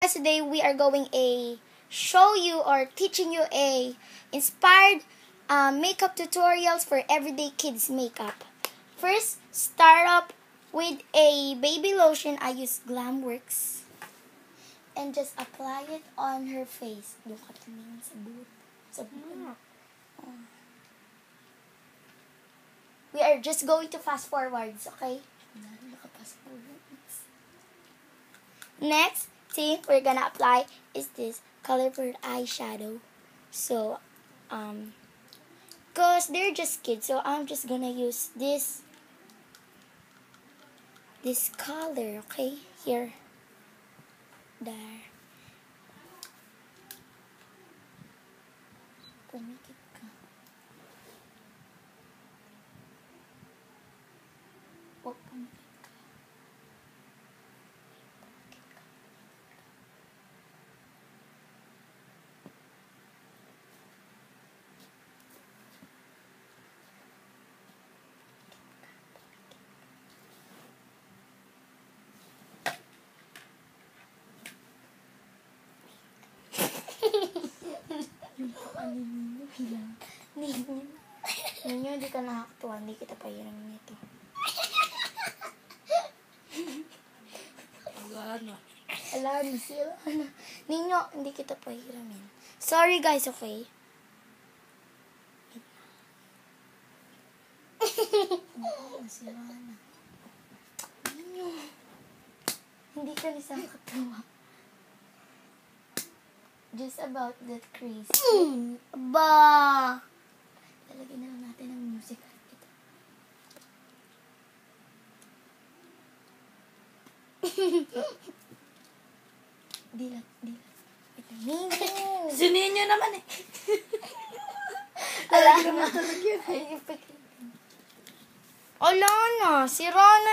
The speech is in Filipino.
guys, today we are going to show you or teaching you a inspired makeup tutorials for everyday kids makeup. First, start up with a baby lotion. I use Glamworks. And just apply it on her face. Doon ka tumingin sa buhok. Sa buhok. We are just going to fast forwards, okay? Next thing we're gonna apply is this Colorful eyeshadow. So, cause they're just kids, so I'm just gonna use this color, okay? Here. There. Pumikit ka. Huwag pumikit ka. Yung pakanin mo, hilang. Ninyo, hindi ka nakakatuwa. Hindi kita pahiramin nito. Ano? Alam, sila. Ninyo, hindi kita pahiramin. Sorry guys, okay? Sira na. Ninyo, hindi ka nisang katuwa. Just about that crease. Ba! Lalagyan na lang natin ng music. Ito. Dilat. Ito. Ninyo! Sinin nyo naman eh. Lalagyan na talaga yun. Ala na, sira na.